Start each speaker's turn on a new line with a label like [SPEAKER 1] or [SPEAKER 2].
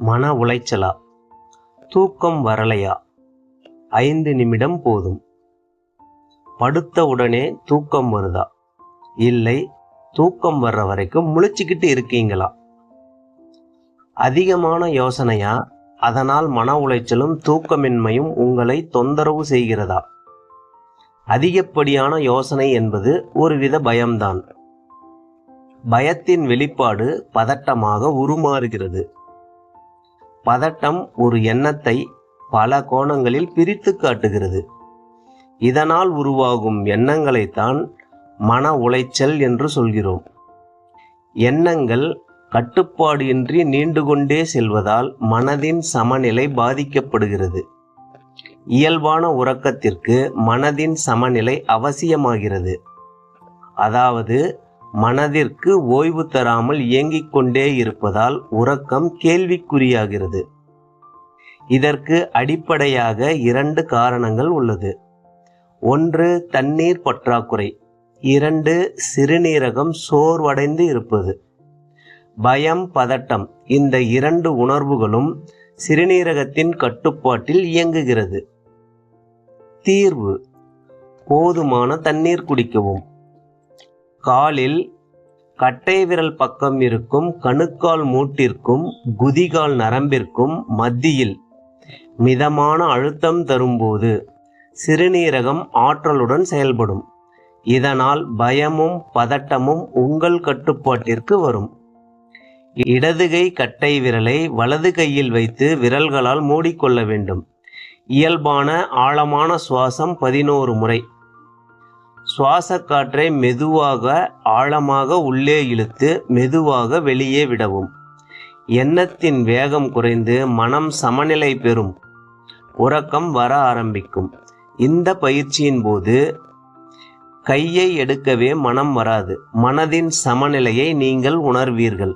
[SPEAKER 1] மன உளைச்சலா? தூக்கம் வரலையா? 5 நிமிடம் போதும். படுத்த உடனே தூக்கம் வருதா? இல்லை, தூக்கம் வர்ற வரைக்கும் முழிச்சுக்கிட்டு இருக்கீங்களா? அதிகமான யோசனையா? அதனால் மன உளைச்சலும் தூக்கமின்மையும் உங்களை தொந்தரவு செய்கிறதா? அதிகப்படியான யோசனை என்பது ஒருவித பயம்தான். பயத்தின் வெளிப்பாடு பதட்டமாக உருமாறுகிறது. பதட்டம் ஒரு எண்ணத்தை பல கோணங்களில் பிரித்து காட்டுகிறது. இதனால் உருவாகும் எண்ணங்களைத்தான் மன உளைச்சல் என்று சொல்கிறோம். எண்ணங்கள் கட்டுப்பாடு இன்றி நீண்டு கொண்டே செல்வதால் மனதின் சமநிலை பாதிக்கப்படுகிறது. இயல்பான உறக்கத்திற்கு மனதின் சமநிலை அவசியமாகிறது. அதாவது மனதிற்கு ஓய்வு தராமல் இயங்கிக் கொண்டே இருப்பதால் உறக்கம் கேள்விக்குறியாகிறது. இதற்கு அடிப்படையாக 2 காரணங்கள் உள்ளது. 1, தண்ணீர் பற்றாக்குறை. 2, சிறுநீரகம் சோர்வடைந்து இருப்பது. பயம், பதட்டம் இந்த 2 உணர்வுகளும் சிறுநீரகத்தின் கட்டுப்பாட்டில் இயங்குகிறது. தீர்வு: போதுமான தண்ணீர் குடிக்கவும். காலில் கட்டை விரல் பக்கம் இருக்கும் கணுக்கால் மூட்டிற்கும் குதிகால் நரம்பிற்கும் மத்தியில் மிதமான அழுத்தம் தரும்போது சிறுநீரகம் ஆற்றலுடன் செயல்படும். இதனால் பயமும் பதட்டமும் உங்கள் கட்டுப்பாட்டிற்கு வரும். இடதுகை கட்டை விரலை வலது கையில் வைத்து விரல்களால் மூடிக்கொள்ள வேண்டும். இயல்பான ஆழமான சுவாசம் 11 முறை. சுவாச காற்றை மெதுவாக ஆழமாக உள்ளே இழுத்து மெதுவாக வெளியே விடவும். எண்ணத்தின் வேகம் குறைந்து மனம் சமநிலை பெறும். உறக்கம் வர ஆரம்பிக்கும். இந்த பயிற்சியின் போது கையை எடுக்கவே மனம் வராது. மனதின் சமநிலையை நீங்கள் உணர்வீர்கள்.